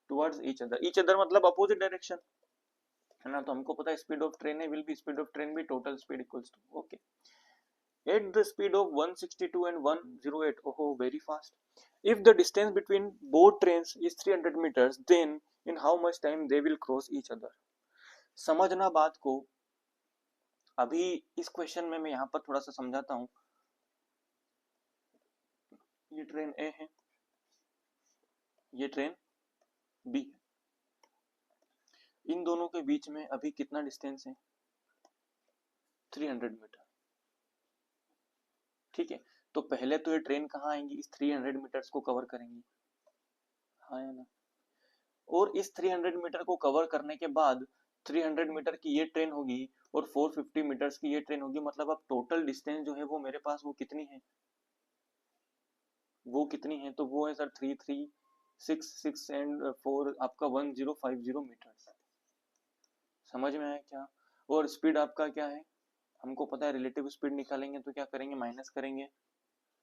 towards each other मतलब opposite direction, है ना। तो हमको पता है स्पीड ऑफ ट्रेन है will be speed of train भी total speed equals to, okay, at the speed of 162 and 108, oh very fast, if the distance between both trains is 300 meters then in how much time they will cross each other। समझना बात को, अभी इस question में मैं यहाँ पर थोड़ा सा समझाता हूँ। ये ट्रेन ए है, ये ट्रेन बी है, इन दोनों के बीच में अभी कितना डिस्टेंस है, 300 मीटर, ठीक है। तो पहले तो ये ट्रेन कहाँ आएंगी, इस 300 मीटर्स को कवर करेंगी, हाँ या ना, और इस 300 मीटर को कवर करने के बाद 300 मीटर की ये ट्रेन होगी और 450 मीटर्स की ये ट्रेन होगी, मतलब अब टोटल डिस्टेंस जो है वो मेरे पास वो कितनी है, तो वो है सर 3366 एंड 4 आपका 1050 मीटर। समझ में आया क्या, और स्पीड आपका क्या है, हमको पता है रिलेटिव स्पीड निकालेंगे तो क्या करेंगे, माइनस करेंगे,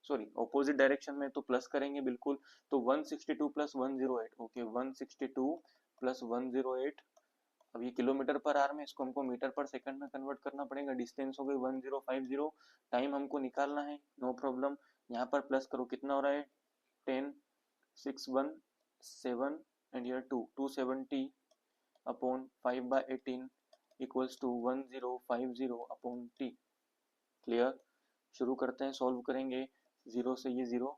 सॉरी ऑपोजिट डायरेक्शन में तो प्लस करेंगे बिल्कुल, तो 162 प्लस 108, ओके 162 प्लस 108, अब ये किलोमीटर पर आवर में, इसको हमको मीटर पर सेकंड में कन्वर्ट करना पड़ेगा, डिस्टेंस हो गई 1050, टाइम हमको निकालना है, नो प्रॉब्लम, यहाँ पर प्लस करो कितना हो रहा है 10, 6, 1, 7 and here 2, 270 upon 5 by 18 equals to 1050 upon t. Clear? शुरू करते हैं, सॉल्व करेंगे। 0 से ये 0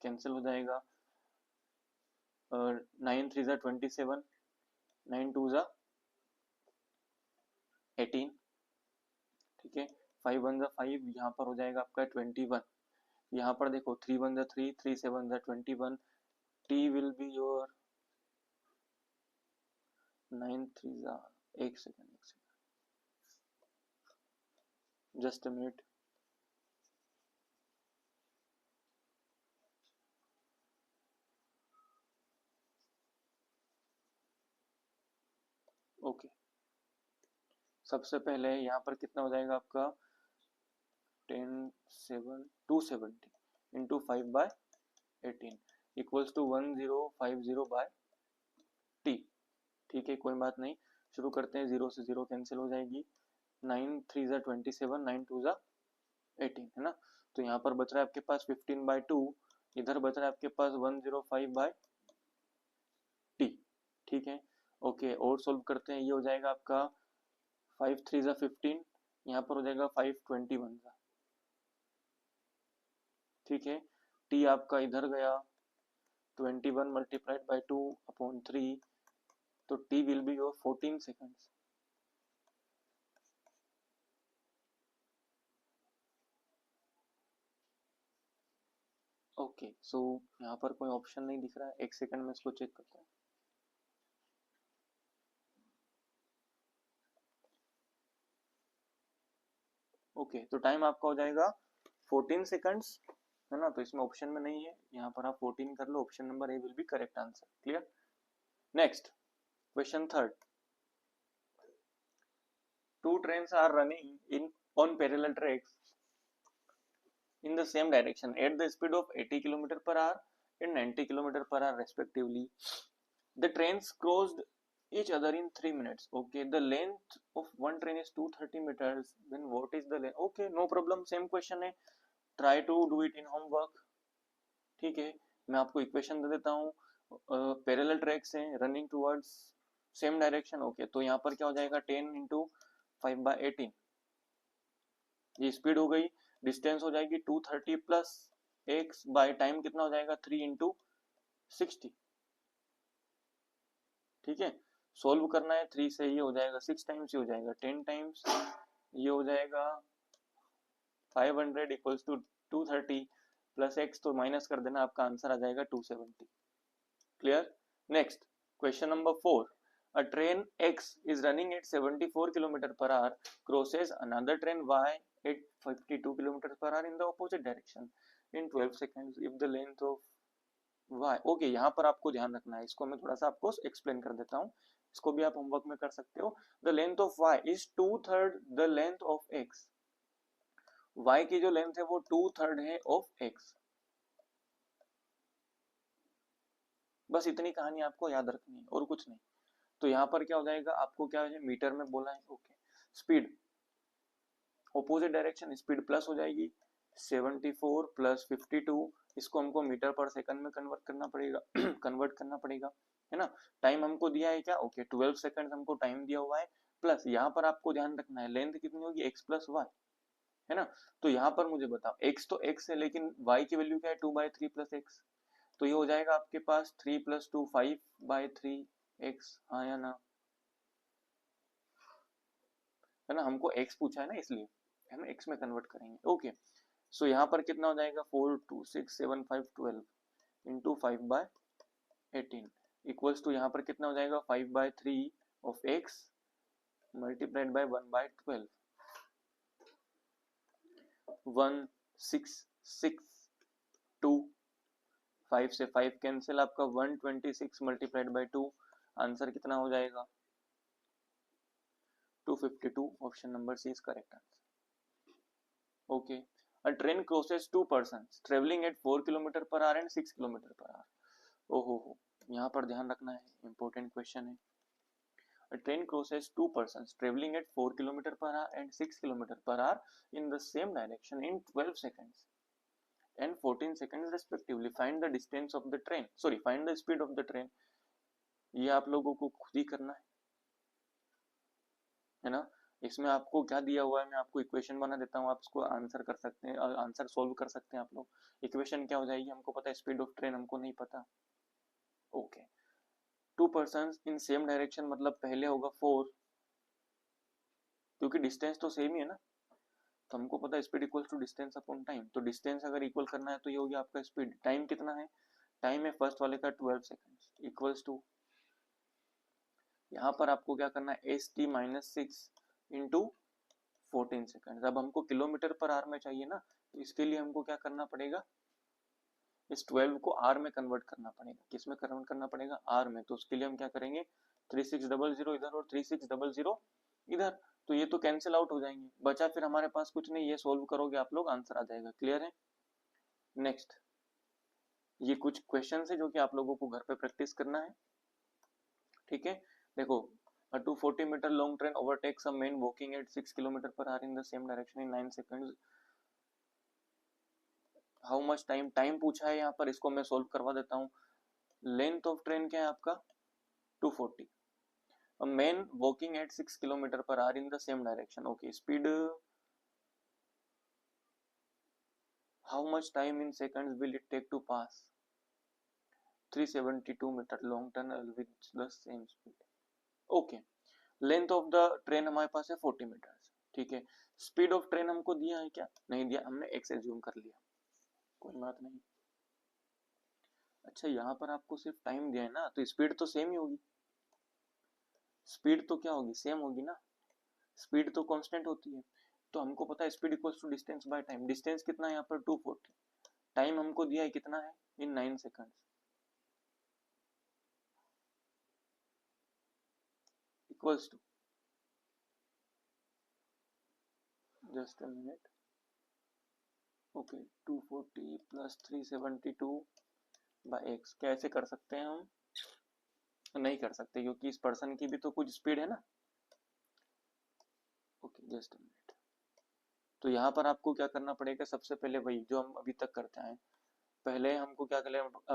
कैंसिल हो जाएगा, 9 3 जा 27, 9 2 जा 18, ठीक है, 5 1 जा 5, यहाँ पर हो जाएगा आपका 21, यहाँ पर देखो 3 1 जा 3, 3 7 जा 21, t will be your 9 3 जा, एक second just a minute. Okay, सबसे पहले यहाँ पर कितना हो जाएगा आपका 10 7 270 into 5 by 18 equals to 1050 by T. ठीक है, कोई बात नहीं, शुरू करते हैं। 0 से 0 कैंसिल हो जाएगी, 9 3 जा 27, 9 2 जा 18, है ना। तो यहाँ पर बच रहा है आपके पास 15 बाय 2, इधर बच रहा है आपके पास 105 बाय टी। ठीक है, ओके, और सोल्व करते हैं। ये हो जाएगा आपका 5 3 जा 15, यहाँ पर हो जाएगा 521 जा। ठीक है, टी आपका इधर गया 21 मल्टीप्लाइड बाय 2 अपॉन 3, तो T will be your 14 seconds. Okay, so यहाँ पर कोई ऑप्शन नहीं दिख रहा है, एक सेकंड में इसको चेक करता हूँ। ओके, तो टाइम आपका हो जाएगा 14 सेकंड्स, है ना। तो इसमें ऑप्शन में नहीं है, यहाँ पर आप 14 कर लो, option number A will be correct answer. Clear? Next question third, two trains are running in on parallel tracks in the same direction at the speed of 80 km per hour and 90 km per hour respectively. The trains crossed each other in 3 minutes. Okay, the length of one train is 230 meters. Then what is the length? Okay, no problem, same question है, try to do it in homework. ठीक है, मैं आपको equation दे देता हूँ। Parallel tracks हैं, running towards same direction. Okay, तो यहाँ पर क्या हो जाएगा 10 इंटू 5 बाय 18, ये स्पीड हो गई, डिस्टेंस हो जाएगी 230 प्लस एक्स बाय टाइम कितना हो जाएगा 3 इंटू 60। ठीक है, सोल्व करना है, 3 से ये हो जाएगा 6 टाइम्स, ये हो जाएगा 10 टाइम्स, ये हो जाएगा 500 इक्वल्स टू 230 प्लस एक्स, तो माइनस कर देना, आपका आंसर आ जाएगा 270। Clear? Next question number 4, a train X is running at 74 km per hour crosses another train Y at 52 km per hour in the opposite direction in 12 seconds if the length of Y। Okay, यहाँ पर आपको ध्यान रखना है, इसको मैं थोड़ा सा आपको एक्सप्लेन कर देता हूँ, इसको भी आप होमवर्क में कर सकते हो। The length of Y is 2/3 the length of X। Y की जो लेंथ है वो 2/3 है ऑफ X। बस इतनी कहानी आपको याद रखनी है और कुछ नहीं। तो यहाँ पर क्या हो जाएगा, आपको क्या है मीटर में बोला है। Okay, speed opposite direction, speed plus हो जाएगी 74 प्लस 52, इसको हमको मीटर पर सेकंड में कन्वर्ट करना पड़ेगा कन्वर्ट करना पड़ेगा, है ना। टाइम हमको दिया है क्या, ओके 12 सेकंड हमको टाइम दिया हुआ है, प्लस यहाँ पर आपको ध्यान रखना है लेंथ कितनी होगी x प्लस वाई, है ना। तो यहाँ पर मुझे बताओ x तो x है, लेकिन y की वैल्यू क्या है 2/3 प्लस एक्स, तो ये हो जाएगा आपके पास 3 + 2 5/3 x, हाँ या ना, है ना। हमको x पूछा है ना, इसलिए हम x में कन्वर्ट करेंगे। ओके, सो यहाँ पर कितना हो जाएगा 4 2 6 7 5 12 इंटू 5/18 इक्वल्स टू यहाँ पर कितना हो जाएगा 5/3 ऑफ x मल्टीप्लाइड बाय 1/12, 1 6 6 2, 5 से 5 कैंसिल, आपका 126 मल्टीप्लाइड बाय 2, आंसर कितना हो जाएगा 252। Option number C is correct answer. Okay, a train crosses two persons traveling at 4 km per hour and 6 km per hour। ओहो हो, यहाँ पर ध्यान रखना है, इंपॉर्टेंट क्वेश्चन है। A train crosses two persons traveling at 4 km per hour and 6 km per hour in the same direction in 12 seconds and 14 seconds respectively. Find the distance of the train, sorry, find the speed of the train. ये आप लोगों को खुद ही करना है ना। इसमें आपको क्या दिया हुआ है, मैं आपको इक्वेशन बना देता हूँ, आप इसको आंसर कर सकते हैं, आंसर सोल्व कर सकते हैं आप लोग। इक्वेशन क्या हो जाएगी, हमको पता है स्पीड ऑफ ट्रेन हमको नहीं पता। Okay, 2 persons in same direction, मतलब पहले होगा 4, क्योंकि डिस्टेंस तो सेम ही है ना, तो हमको पता है speed equals to distance upon time. तो डिस्टेंस अगर इक्वल करना है तो ये हो गया आपका स्पीड। टाइम कितना है, टाइम है फर्स्ट वाले का 12 सेकंड्स इक्वल्स टू, यहाँ पर आपको क्या करना है, S T minus 6 into 14 second. अब हमको किलोमीटर पर आवर में चाहिए ना, तो इसके लिए हमको क्या करना पड़ेगा, इस 12 को आर में कन्वर्ट करना पड़ेगा। किस में कन्वर्ट करना पड़ेगा, आर में। तो उसके लिए हम क्या करेंगे, 3600 इधर और 3600 इधर, तो ये तो कैंसिल आउट हो जाएंगे, बचा फिर हमारे पास कुछ नहीं, ये सोल्व करोगे आप लोग, आंसर आ जाएगा। क्लियर है। नेक्स्ट, ये कुछ क्वेश्चन है जो कि आप लोगों को घर पे प्रैक्टिस करना है, ठीक है। देखो, a 240 meter long train overtakes a man walking at 6 km per hour in the same direction in 9 seconds. How much time, time पूछा है यहाँ पर, इसको मैं सोल्व करवा देता हूँ। लेंथ ऑफ ट्रेन क्या है आपका, 240, a man walking at 6 km per hour in the same direction. Okay, speed, how much time in seconds will it take to pass 372 meter long tunnel with the same speed. Okay, length of the train हमारे पास है 40 metre, ठीक है। Speed of train हमको दिया है क्या, नहीं दिया, हमने x एज्यूम कर लिया, कोई बात नहीं। अच्छा, यहाँ पर आपको सिर्फ टाइम दिया है ना, तो स्पीड तो सेम ही होगी, स्पीड तो क्या होगी, सेम होगी ना, स्पीड तो कांस्टेंट होती है। तो हमको पता है speed equals to distance by time. Distance कितना है यहाँ पर 240, टाइम हमको दिया है कितना है, in 9 seconds, equals to, just a minute, okay, 240 plus 372 by X. कैसे कर सकते हैं हम, नहीं कर सकते, क्योंकि इस पर्सन की भी तो कुछ स्पीड है ना। Okay, just a minute. तो यहाँ पर आपको क्या करना पड़ेगा, सबसे पहले वही जो हम अभी तक करते हैं, पहले हमको क्या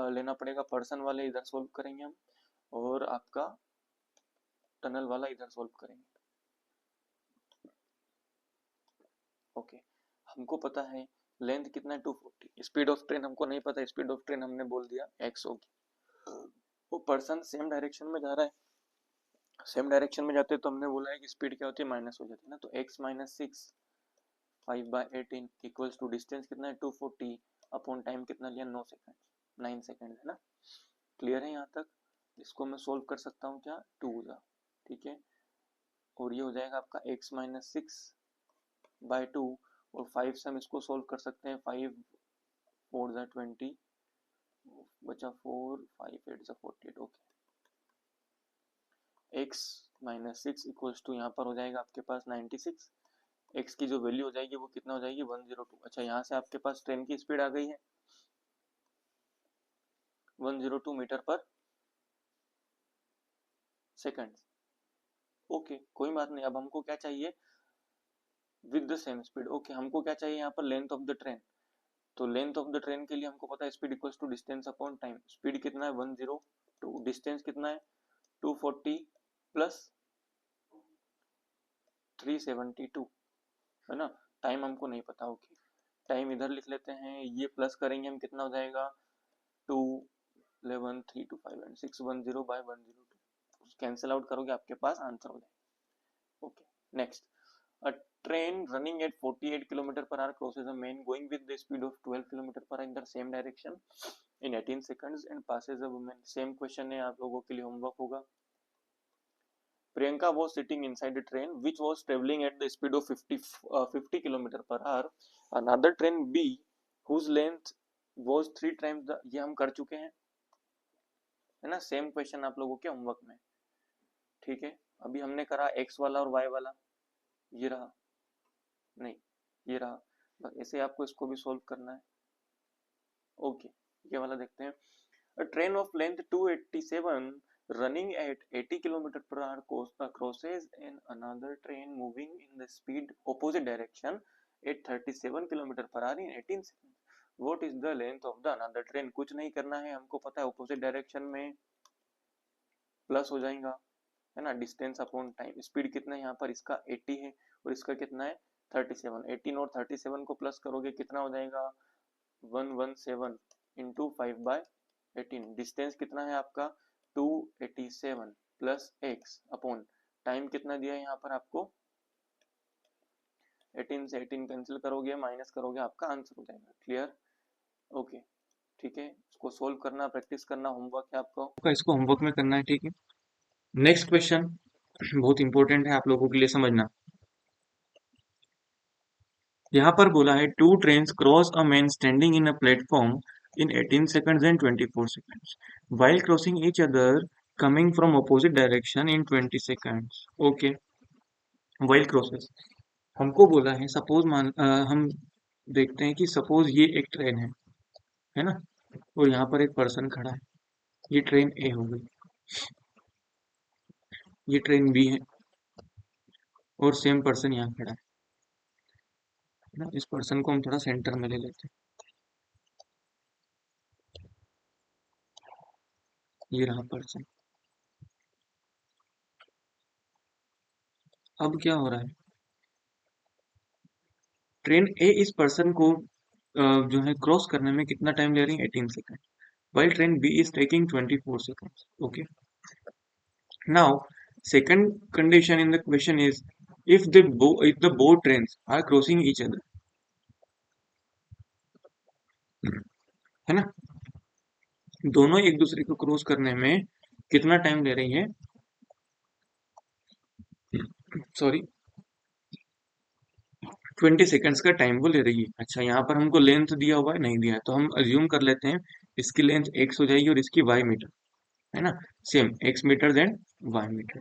लेना पड़ेगा, पर्सन वाले इधर सोल्व करेंगे हम, और आपका टनल वाला इधर सोल्व करेंगे। ओके, हमको पता है लेंथ कितना है 240, स्पीड ऑफ ट्रेन हमको नहीं पता, स्पीड ऑफ ट्रेन हमने बोल दिया x होगी। वो पर्सन सेम डायरेक्शन में जा रहा है, सेम डायरेक्शन में जाते तो हमने बोला है कि स्पीड क्या होती है, माइनस हो जाती है ना, तो x minus 6 5/18 equals to distance कितना है 240 अपॉन टाइम कितना लिया 9 सेकंड, 9 सेकंड है ना। क्लियर है यहाँ तक। इसको मैं सोल्व कर सकता हूँ क्या, 2 जा, ठीक है, और ये हो जाएगा आपका x माइनस 6/2, और 5 से हम इसको सोल्व कर सकते हैं, 5 4 जा 20, बचा 4 5 8 जा 48। Okay, x minus 6 equals to यहाँ पर हो जाएगा आपके पास 96, x की जो वैल्यू हो जाएगी वो कितना हो जाएगी 102। अच्छा, यहाँ से आपके पास ट्रेन की स्पीड आ गई है 102 मीटर पर सेकंड। ओके, कोई बात नहीं। अब हमको क्या चाहिए, with the same speed. Okay, हमको क्या चाहिए यहाँ पर, लेंथ ऑफ द ट्रेन। तो लेंथ ऑफ द ट्रेन के लिए हमको पता है speed equals to distance upon time. Speed कितना है 102, डिस्टेंस कितना है 240 प्लस 372 है ना। टाइम हमको नहीं पता। ओके, टाइम इधर लिख लेते हैं, ये प्लस करेंगे हम, कितना हो जाएगा 2 11 3 2 5 एंड 610 बाय 102, कैंसिल आउट करोगे आपके पास आंसर हो जाएगा। Okay, next, a train running at 48 km per hour crosses a man going with the speed of 12 km per hour in the same direction in 18 seconds and passes a woman। Same question है, आप लोगों के लिए homework होगा। Priyanka was sitting inside a train which was traveling at the speed of 50 km per hour. Another train B whose length was 3 times the, ये हम कर चुके हैं, है ना। सेम क्वेश्चन आप लोगों के होमवर्क में, ठीक है। अभी हमने करा x वाला और y वाला, ये रहा, नहीं ये रहा, बस ऐसे आपको इसको भी सोल्व करना है। ओके, ये वाला देखते हैं। A train of length 287 running at 80 km per hour crosses in another train moving in the speed opposite direction at 37 km per hour in 18 seconds। What is the length of the another train, कुछ नहीं करना है, हमको पता है opposite direction में plus हो जाएगा, है ना, डिस्टेंस अपॉन टाइम। स्पीड कितना है यहाँ पर, इसका 80 है और इसका कितना है 37। 18 और 37 को प्लस करोगे कितना हो जाएगा 117 इंटू 5/18। डिस्टेंस कितना है आपका 287 प्लस एक्स अपॉन टाइम कितना दिया है यहाँ पर आपको 18 से 18 कैंसिल करोगे माइनस करोगे आपका आंसर हो जाएगा। क्लियर? ओके ठीक है, इसको सोल्व करना, प्रैक्टिस करना, होमवर्क है आपको। इसको होमवर्क में करना है, ठीक है। नेक्स्ट क्वेश्चन बहुत इंपॉर्टेंट है आप लोगों के लिए समझना। यहाँ पर बोला है two trains cross a man standing in a platform in 18 seconds and 24 seconds while crossing each other coming from opposite direction in 20 seconds. Okay, while crosses हमको बोला है सपोज हम देखते हैं कि सपोज ये एक ट्रेन है ना, और यहाँ पर एक पर्सन खड़ा है। ये ट्रेन ए हो गई, ये ट्रेन बी है और सेम पर्सन यहाँ खड़ा है ना। इस पर्सन को हम थोड़ा सेंटर में ले लेते हैं, ये रहा पर्सन। अब क्या हो रहा है, ट्रेन ए इस पर्सन को जो है क्रॉस करने में कितना टाइम ले रही है 18 second, while train B is taking 24 seconds. Okay. Now, second condition in the question is if the both trains are crossing each other, है ना, दोनों एक दूसरे को क्रॉस करने में कितना टाइम ले रही है, सॉरी 20 सेकंड्स का टाइम वो ले रही है। अच्छा, यहाँ पर हमको लेंथ दिया हुआ है, नहीं दिया है, तो हम अज्यूम कर लेते हैं इसकी लेंथ x हो जाएगी और इसकी y मीटर, है ना, same x metre and y metre.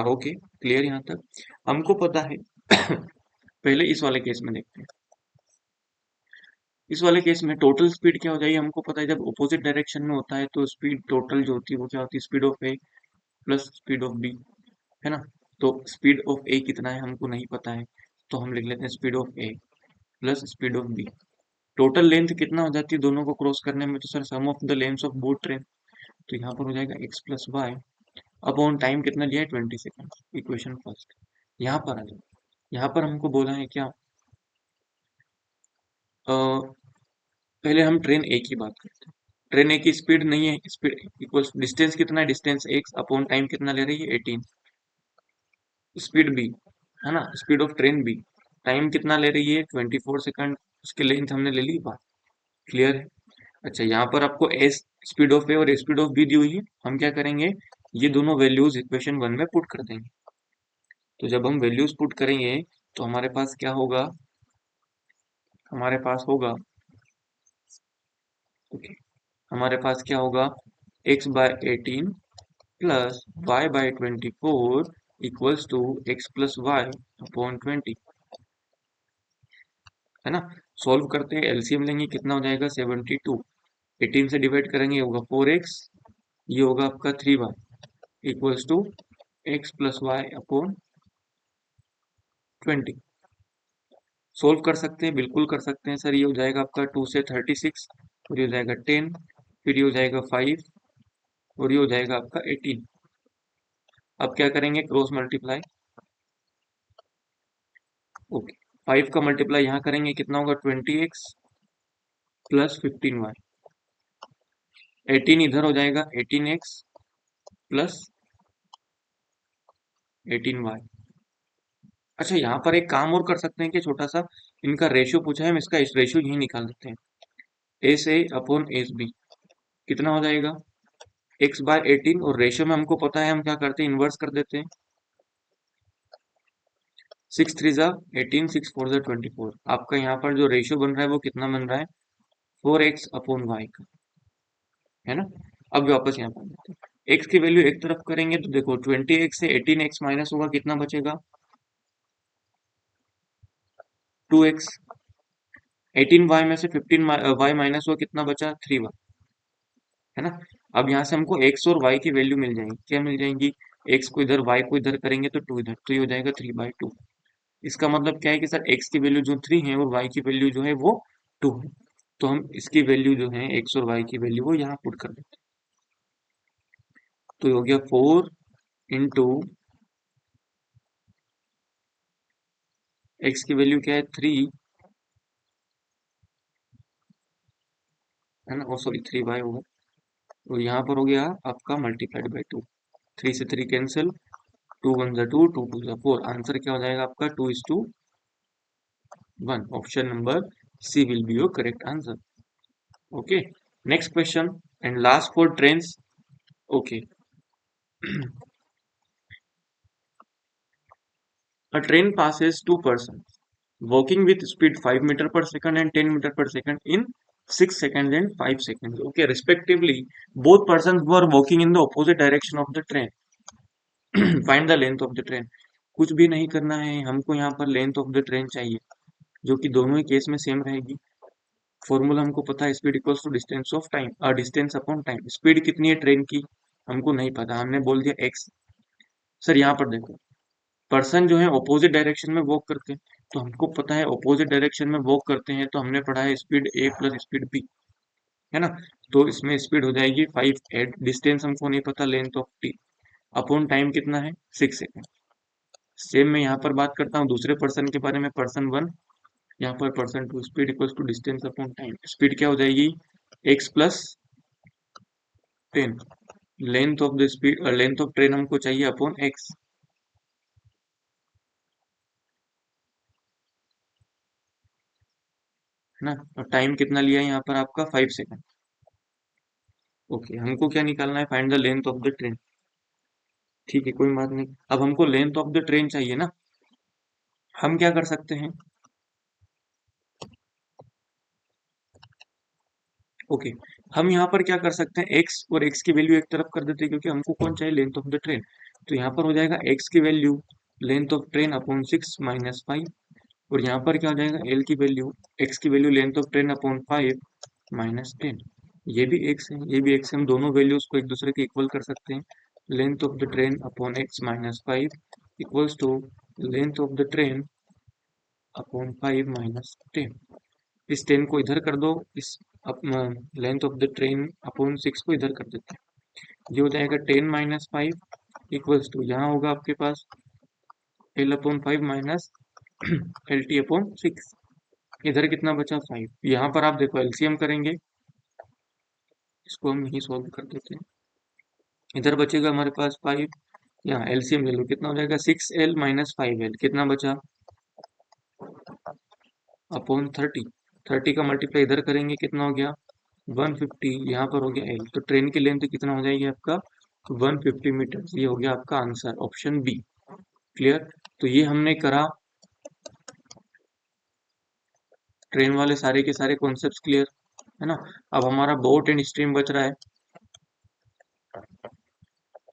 Okay, clear यहाँ तक हमको पता है। पहले इस वाले केस में देखते हैं। इस वाले केस में टोटल स्पीड क्या हो जाएगी, हमको पता है जब अपोजिट डायरेक्शन में होता है तो स्पीड टोटल जो होती है वो क्या होती है, speed of A plus speed of B, है ना। तो स्पीड ऑफ ए कितना है हमको नहीं पता है, तो हम लिख लेते हैं speed of A plus speed of B. Total length कितना हो जाती है दोनों को क्रॉस करने में, तो sir sum of the length of both train, तो यहाँ पर हो जाएगा X plus Y upon time कितना लिया है 20 सेकेंड। इक्वेशन फर्स्ट यहाँ पर आ जाए। यहाँ पर हमको बोला है क्या, पहले हम ट्रेन ए की बात करते हैं। ट्रेन ए की स्पीड नहीं है, स्पीड इक्वल्स डिस्टेंस कितना है, डिस्टेंस एक्स अपॉन टाइम कितना ले रही है 18। स्पीड बी, है ना, speed of train B, time कितना ले रही है 24 सेकंड, उसकी लेंथ हमने ले ली बात। क्लियर है? अच्छा, यहाँ पर आपको एस स्पीड ऑफ ए और स्पीड ऑफ बी दी हुई है, हम क्या करेंगे, ये दोनों वैल्यूज इक्वेशन 1 में पुट कर देंगे। तो जब हम वैल्यूज पुट करेंगे तो हमारे पास क्या होगा, हमारे पास होगा, ओके, हमारे पास क्या होगा, x by 18 plus y by 24 equals to x plus Y upon 20, है ना। सॉल्व करते हैं, एलसीएम लेंगे, कितना हो जाएगा 72। 18 से डिवाइड करेंगे होगा 4x, ये होगा आपका 3y equals to x plus Y upon 20। Solve कर सकते हैं, बिल्कुल कर सकते हैं सर। ये हो जाएगा आपका 2 से 36 और ये हो जाएगा 10, फिर ये हो जाएगा 5 और ये हो जाएगा आपका 18। अब क्या करेंगे, क्रॉस मल्टीप्लाई। ओके, 5 का मल्टीप्लाई यहाँ करेंगे कितना होगा 20x प्लस 15y। 18 इधर हो जाएगा 18x प्लस 18y। अच्छा, यहाँ पर एक काम और कर सकते हैं कि छोटा सा, इनका रेशियो पूछा है, हम इसका इस रेशियो यही निकाल देते हैं, S A upon S B कितना हो जाएगा x बाय 18, और रेशियो में हमको पता है हम क्या करते हैं, इन्वर्स कर देते हैं। 6 3 जा 18, 6 4 जा 24। आपका यहाँ पर जो रेशियो बन रहा है वो कितना बन रहा है 4x अपॉन वाई का, है ना। अब वापस यहाँ पर देते हैं, x की वैल्यू एक तरफ करेंगे तो देखो 20x से 18x माइनस होगा, कितना बचेगा 2x। 18y में से 15y माइनस हुआ, कितना बचा 3y, है ना। अब यहाँ से हमको x और y की वैल्यू मिल जाएगी, क्या मिल जाएंगी, x को इधर y को इधर करेंगे तो 2 इधर, तो ये हो जाएगा 3/2। इसका मतलब क्या है कि सर x की वैल्यू जो 3 है और y की वैल्यू जो है वो 2 है। तो हम इसकी वैल्यू जो है एक्स और वाई की वैल्यू वो यहाँ पुट कर देते हैं। तो ये हो गया 4 इंटू एक्स की वैल्यू क्या है 3, है ना, और सॉरी 3y होगा। तो यहाँ पर हो गया आपका मल्टीप्लाइड बाई 2, 3 से 3 कैंसिल, 2 1 जा 2, 2 2 जा 4, आंसर क्या हो जाएगा आपका 2:1। Option number C will be your correct answer. Okay, next question and last for trains. Okay, a train passes two persons walking with speed 5 meter per second and 10 meter per second in 6 seconds and 5 seconds. Okay, respectively, both persons were walking in the opposite direction of the train. Find the length of the train. कुछ भी नहीं करना है, हमको यहाँ पर length of the train चाहिए, जो कि दोनों ही केस में सेम रहेगी। फॉर्मूला हमको पता है, speed equals to distance of time, distance upon time. Speed कितनी है ट्रेन की हमको नहीं पता, हमने बोल दिया एक्स। सर यहाँ पर देखो, पर्सन जो है ऑपोजिट डायरेक्शन में वॉक करते हैं, तो हमको पता है ऑपोजिट डायरेक्शन में वॉक करते हैं, तो हमने पढ़ा है स्पीड ए प्लस स्पीड बी, है ना। तो इसमें स्पीड हो जाएगी 5 एट, डिस्टेंस हमको नहीं पता, length of T, upon time कितना है 6 सेकेंड। सेम मैं यहाँ पर बात करता हूँ दूसरे पर्सन के बारे में, पर्सन 1, यहाँ पर person 2, speed equals to distance upon time. Speed क्या हो जाएगी X plus 10, length of the speed, length of train हमको चाहिए अपॉन एक्स, है ना। और टाइम कितना लिया है यहाँ पर आपका 5 सेकेंड। ओके, हमको क्या निकालना है, find the length of the train. ठीक है, कोई बात नहीं, अब हमको लेंथ ऑफ द ट्रेन चाहिए ना, हम क्या कर सकते हैं। ओके, हम यहाँ पर क्या कर सकते हैं, एक्स और एक्स की वैल्यू एक तरफ कर देते हैं, क्योंकि हमको कौन चाहिए, लेंथ ऑफ द ट्रेन। तो यहाँ पर हो जाएगा एक्स की value length of train upon 6 minus 5, और यहाँ पर क्या हो जाएगा एल की वैल्यू, एक्स की value length of train upon 5 minus 10। ये भी एक्स है, ये भी एक्स है, हम दोनों वैल्यूज को एक दूसरे के इक्वल कर सकते हैं। Length of the train upon X minus 5 equals to length of the train upon 5 minus 10। इस 10 को इधर कर दो, इस length of the train upon 6 को इधर कर देते हैं, ये हो जाएगा 10 माइनस 5 इक्वल्स टू, यहाँ होगा आपके पास L upon 5 minus L T upon 6। इधर कितना बचा 5, यहाँ पर आप देखो एलसीएम करेंगे, इसको हम यही सॉल्व कर देते हैं। इधर बचेगा हमारे पास 5, यहाँ एलसीएम ले लो, कितना हो जाएगा 6L माइनस 5L, कितना बचा अपॉन 30, 30 का मल्टीप्लाई इधर करेंगे कितना हो गया 150, यहाँ पर हो गया एल। तो ट्रेन की लेंथ कितना हो जाएगी आपका 150 मीटर। ये हो गया आपका आंसर, ऑप्शन बी। क्लियर, तो ये हमने करा ट्रेन वाले सारे के सारे कॉन्सेप्ट्स क्लियर, है ना। अब हमारा बोट एंड स्ट्रीम बच रहा है,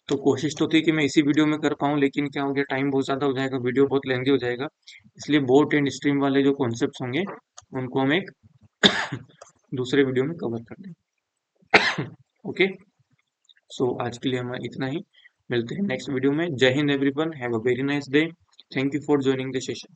तो कोशिश तो थी कि मैं इसी वीडियो में कर पाऊँ, लेकिन क्या हो गया टाइम बहुत ज़्यादा हो जाएगा, वीडियो बहुत लेंदी हो जाएगा, इसलिए बोट एंड स्ट्रीम वाले जो कॉन्सेप्ट्स होंगे उनको हम एक दूसरे वीडियो में कवर कर देंगे। ओके, सो आज के लिए हमारा इतना ही, मिलते हैं नेक्स्ट वीडियो में। जय Hind everyone, have a very nice day, thank you for joining the session.